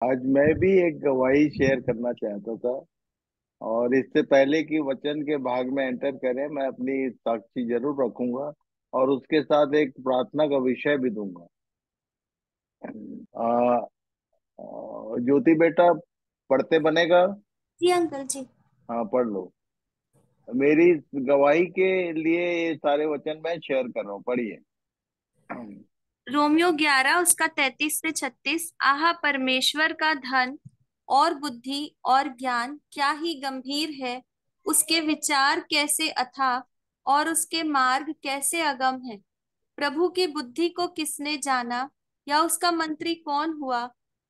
आज मैं भी एक गवाही शेयर करना चाहता था। और इससे पहले कि वचन के भाग में एंटर करें, मैं अपनी साक्षी जरूर रखूंगा और उसके साथ एक प्रार्थना का विषय भी दूंगा। आ, ज्योति बेटा, पढ़ते बनेगा? जी अंकल जी। हाँ, पढ़ लो। मेरी गवाही के लिए ये सारे वचन मैं शेयर कर रहा हूँ, पढ़िए। रोमियो 11 उसका 33 से 36। आह परमेश्वर का धन और बुद्धि और ज्ञान क्या ही गंभीर है, उसके विचार कैसे अथाह और उसके मार्ग कैसे अगम है। प्रभु की बुद्धि को किसने जाना, या उसका मंत्री कौन हुआ,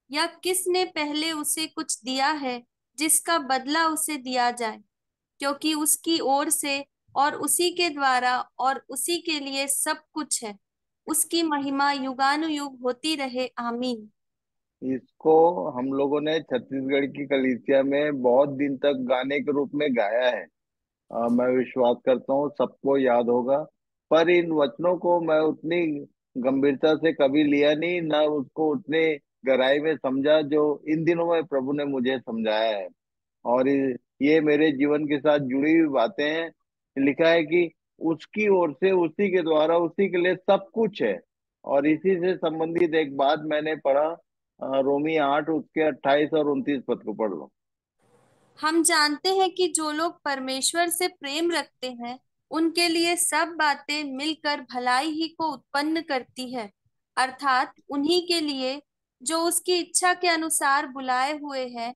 या किसने पहले उसे कुछ दिया है जिसका बदला उसे दिया जाए। क्योंकि उसकी ओर से और उसी के द्वारा और उसी के लिए सब कुछ है। उसकी महिमा युगानुयुग होती रहे, आमीन। इसको हम लोगों ने छत्तीसगढ़ की कलीसिया में बहुत दिन तक गाने के रूप में गाया है। मैं विश्वास करता हूँ सबको याद होगा। पर इन वचनों को मैं उतनी गंभीरता से कभी लिया नहीं, ना उसको उतने गहराई में समझा जो इन दिनों में प्रभु ने मुझे समझाया है। और ये मेरे जीवन के साथ जुड़ी हुई बातें हैं। लिखा है कि उसकी ओर से, उसी के द्वारा, उसी के लिए सब कुछ है। और इसी से संबंधित एक बात मैंने पढ़ा। रोमी 8 उसके 28 और 29 पद को पढ़ लो। हम जानते हैं कि जो लोग परमेश्वर से प्रेम रखते हैं, उनके लिए सब बातें मिलकर भलाई ही को उत्पन्न करती है। अर्थात उन्हीं के लिए जो उसकी इच्छा के अनुसार बुलाए हुए हैं।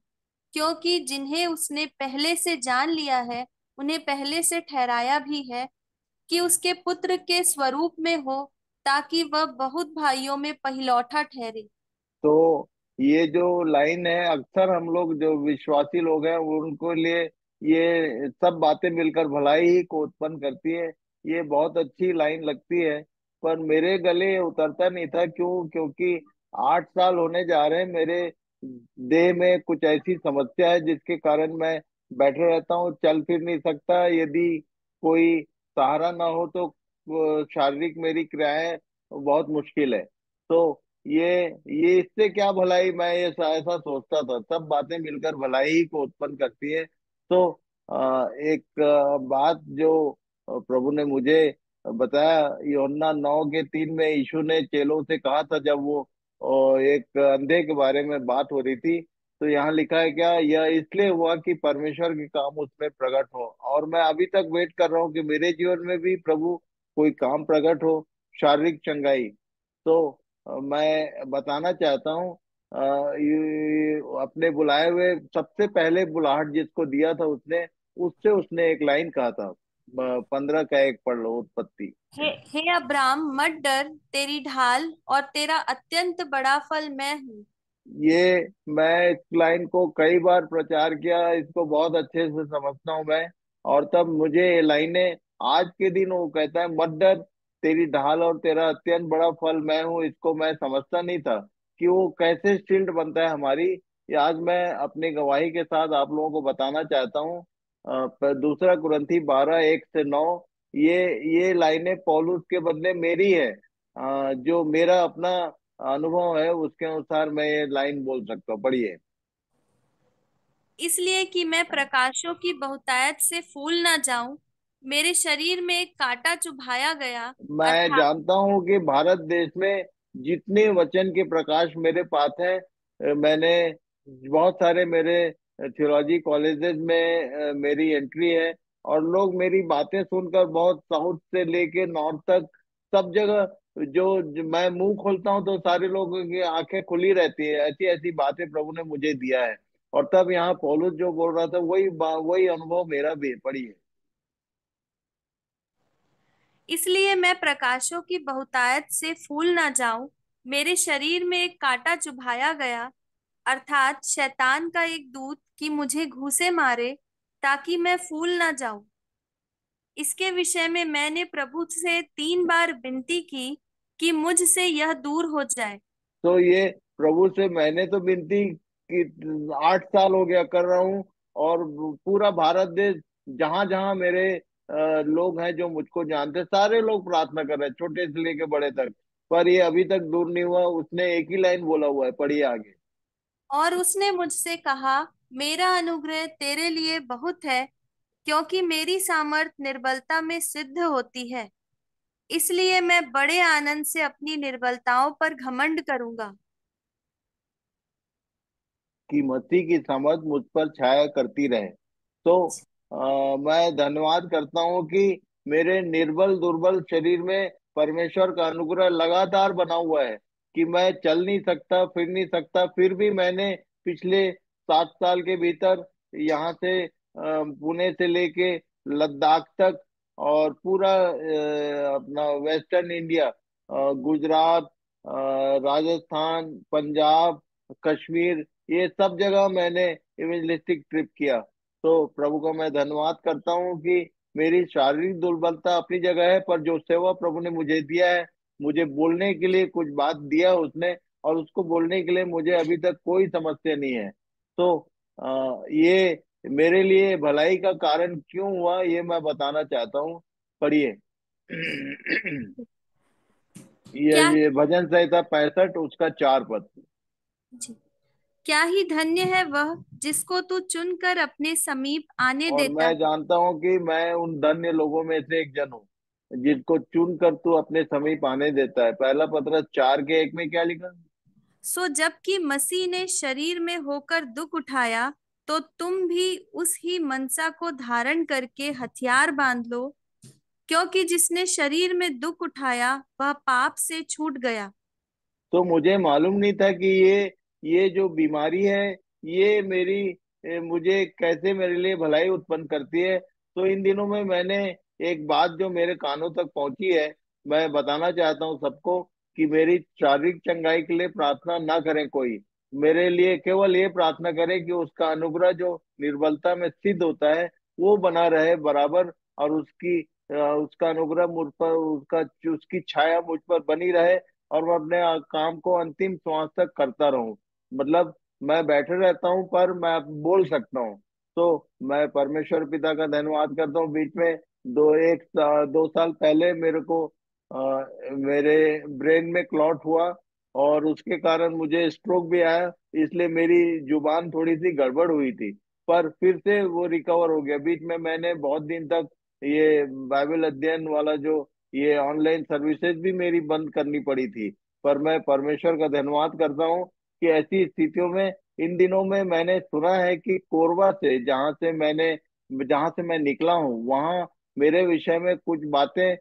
क्योंकि जिन्हें उसने पहले से जान लिया है, उन्हें पहले से ठहराया भी है कि उसके पुत्र के स्वरूप में हो, ताकि वह बहुत भाइयों में पहिलौठा ठहरे। तो ये जो लाइन है, अक्सर हम लोग जो विश्वासी लोग हैं उनको लिए ये सब बातें मिलकर भलाई ही को उत्पन्न करती है, ये बहुत अच्छी लाइन लगती है। पर मेरे गले ये उतरता नहीं था। क्यों? क्योंकि 8 साल होने जा रहे हैं, मेरे देह में कुछ ऐसी समस्या है जिसके कारण मैं बैठे रहता हूँ, चल फिर नहीं सकता। यदि कोई सहारा ना हो तो शारीरिक मेरी क्रियाएं बहुत मुश्किल है। तो ये ये इससे क्या भलाई, मैं ये ऐसा सोचता था। सब बातें मिलकर भलाई ही को उत्पन्न करती है। तो एक बात जो प्रभु ने मुझे बताया, यूहन्ना 9 के 3 में यीशु ने चेलों से कहा था, जब वो एक अंधे के बारे में बात हो रही थी। तो यहाँ लिखा है क्या, यह इसलिए हुआ कि परमेश्वर के काम उसमें प्रकट हो। और मैं अभी तक वेट कर रहा हूँ कि मेरे जीवन में भी प्रभु कोई काम प्रकट हो, शारीरिक चंगाई। तो मैं बताना चाहता हूँ, ये अपने बुलाए हुए सबसे पहले बुलाहट जिसको दिया था उसने, उससे उसने एक लाइन कहा था। 15 का एक पढ़ लो, उत्पत्ति। हे अब्राम, मत डर, तेरी ढाल और तेरा अत्यंत बड़ा फल मैं हूँ। ये मैं इस लाइन को कई बार प्रचार किया, इसको बहुत अच्छे से समझता हूँ मैं। और तब मुझे ये लाइनें आज के दिन, वो कहता है मत डर, तेरी ढाल और तेरा अत्यंत बड़ा फल मैं हूँ, इसको मैं समझता नहीं था कि वो कैसे शील्ड बनता है हमारी। ये आज मैं अपनी गवाही के साथ आप लोगों को बताना चाहता हूँ। पर दूसरा कुरिन्थी 12 1 से 9, ये ये लाइनें पौलुस के बदले मेरी है। जो मेरा अपना अनुभव है उसके अनुसार मैं ये लाइन बोल सकता हूँ, पढ़िए। इसलिए कि मैं प्रकाशों की बहुतायत से फूल ना जाऊं, मेरे शरीर में एक कांटा चुभाया गया। मैं अर्थात जानता हूँ कि भारत देश में जितने वचन के प्रकाश मेरे पास है, मैंने बहुत सारे मेरे थियोलॉजी कॉलेजेस में मेरी एंट्री है। और लोग मेरी बातें सुनकर बहुत साउथ से लेके नॉर्थ तक सब जगह, जो मैं मुंह खोलता हूँ तो सारे लोगों की आंखें खुली रहती है। ऐसी ऐसी बातें प्रभु ने मुझे दिया है। और तब यहाँ पौलुस जो बोल रहा था, वही अनुभव मेरा भी है। पढ़िए। इसलिए मैं प्रकाशों की बहुतायत से फूल ना जाऊं, मेरे शरीर में एक कांटा चुभाया गया। अर्थात शैतान का एक दूत कि मुझे घूंसे मारे, ताकि मैं फूल ना जाऊं। इसके विषय में मैंने प्रभु से 3 बार विनती की कि मुझसे यह दूर हो जाए। तो ये प्रभु से मैंने तो विनती की, 8 साल हो गया कर रहा हूँ। और पूरा भारत देश, जहां जहां मेरे लोग हैं जो मुझको जानते हैं, सारे लोग प्रार्थना कर रहे हैं, छोटे से लेके बड़े तक। पर ये अभी तक दूर नहीं हुआ। उसने एक ही लाइन बोला हुआ है, पढ़िए आगे। और उसने मुझसे कहा, मेरा अनुग्रह तेरे लिए बहुत है, क्योंकि मेरी सामर्थ निर्बलता में सिद्ध होती है। इसलिए मैं बड़े आनंद से अपनी निर्बलताओं पर घमंड करूंगा। कि मसीह की समझ मुझ पर छाया करती रहे। तो मैं धन्यवाद करता हूँ कि मेरे निर्बल दुर्बल शरीर में परमेश्वर का अनुग्रह लगातार बना हुआ है, कि मैं चल नहीं सकता, फिर नहीं सकता, फिर भी मैंने पिछले 7 साल के भीतर यहाँ से पुणे से लेके लद्दाख तक और पूरा अपना वेस्टर्न इंडिया, गुजरात, राजस्थान, पंजाब, कश्मीर, ये सब जगह मैंने इवेंजलिस्टिक ट्रिप किया। तो प्रभु का मैं धन्यवाद करता हूँ कि मेरी शारीरिक दुर्बलता अपनी जगह है, पर जो सेवा प्रभु ने मुझे दिया है, मुझे बोलने के लिए कुछ बात दिया उसने, और उसको बोलने के लिए मुझे अभी तक कोई समस्या नहीं है। तो ये मेरे लिए भलाई का कारण क्यों हुआ, ये मैं बताना चाहता हूँ। पढ़िए। क्या ये भजन संहिता 65 उसका 4 पद। जी, क्या ही धन्य है वह जिसको तू चुनकर अपने समीप आने और देता मैं है। जानता हूं कि मैं उन धन्य लोगों में से एक जन हूँ, जिसको चुन कर तू अपने समीप आने देता है। पहला पत्रस 4 के 1 में क्या लिखा? सो जबकि मसीह ने शरीर में होकर दुख उठाया, तो तुम भी उस ही मनसा को धारण करके हथियार बांध लो, क्योंकि जिसने शरीर में दुख उठाया वह पाप से छूट गया। तो मुझे मालूम नहीं था कि ये जो बीमारी है, ये मुझे कैसे मेरे लिए भलाई उत्पन्न करती है। तो इन दिनों में मैंने एक बात जो मेरे कानों तक पहुंची है, मैं बताना चाहता हूँ सबको, कि मेरी शारीरिक चंगाई के लिए प्रार्थना ना करें कोई। मेरे लिए केवल ये प्रार्थना करें कि उसका अनुग्रह जो निर्बलता में सिद्ध होता है, वो बना रहे बराबर, और उसका अनुग्रह मुझ पर, उसकी छाया मुझ पर बनी रहे, और मैं अपने काम को अंतिम श्वास तक करता रहूं। मतलब मैं बैठे रहता हूं पर मैं अब बोल सकता हूँ। तो मैं परमेश्वर पिता का धन्यवाद करता हूँ। बीच में 2 साल पहले मेरे को मेरे ब्रेन में क्लॉट हुआ, और उसके कारण मुझे स्ट्रोक भी आया, इसलिए मेरी जुबान थोड़ी सी गड़बड़ हुई थी। पर फिर से वो रिकवर हो गया। बीच में मैंने बहुत दिन तक ये बाइबल अध्ययन वाला जो ये ऑनलाइन सर्विसेज भी मेरी बंद करनी पड़ी थी। पर मैं परमेश्वर का धन्यवाद करता हूँ कि ऐसी स्थितियों में, इन दिनों में मैंने सुना है कि कोरबा से, जहाँ से मैं निकला हूँ, वहाँ मेरे विषय में कुछ बातें,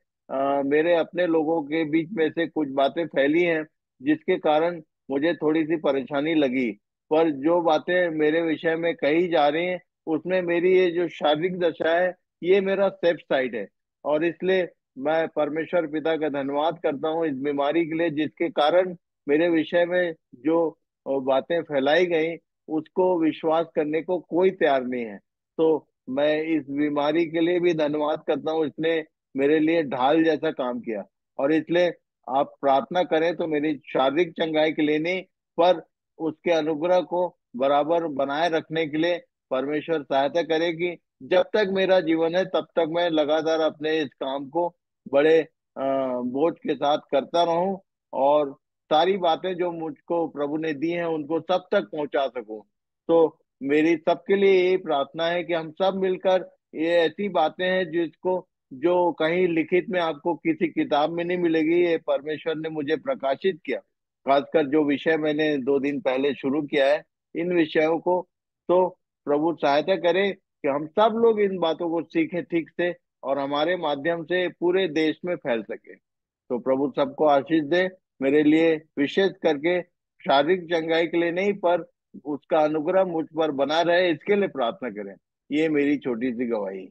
मेरे अपने लोगों के बीच में से कुछ बातें फैली हैं, जिसके कारण मुझे थोड़ी सी परेशानी लगी। पर जो बातें मेरे विषय में कही जा रही हैं, उसमें मेरी ये जो शारीरिक दशा है, ये मेरा सेफ साइड है। और इसलिए मैं परमेश्वर पिता का धन्यवाद करता हूँ इस बीमारी के लिए, जिसके कारण मेरे विषय में जो बातें फैलाई गई, उसको विश्वास करने को कोई तैयार नहीं है। तो मैं इस बीमारी के लिए भी धन्यवाद करता हूँ, इसने मेरे लिए ढाल जैसा काम किया। और इसलिए आप प्रार्थना करें तो मेरी शारीरिक चंगाई के लिए नहीं, पर उसके अनुग्रह को बराबर बनाए रखने के लिए परमेश्वर सहायता करेगी। जब तक मेरा जीवन है तब तक मैं लगातार अपने इस काम को बड़े बोझ के साथ करता रहूं, और सारी बातें जो मुझको प्रभु ने दी हैं उनको सब तक पहुंचा सकूं। तो मेरी सबके लिए यही प्रार्थना है कि हम सब मिलकर, ये ऐसी बातें हैं जिसको, जो कहीं लिखित में आपको किसी किताब में नहीं मिलेगी, ये परमेश्वर ने मुझे प्रकाशित किया। खासकर जो विषय मैंने 2 दिन पहले शुरू किया है, इन विषयों को। तो प्रभु सहायता करे कि हम सब लोग इन बातों को सीखें ठीक से, और हमारे माध्यम से पूरे देश में फैल सके। तो प्रभु सबको आशीष दे। मेरे लिए विशेष करके शारीरिक चंगाई के लिए नहीं, पर उसका अनुग्रह मुझ पर बना रहे, इसके लिए प्रार्थना करें। ये मेरी छोटी सी गवाही।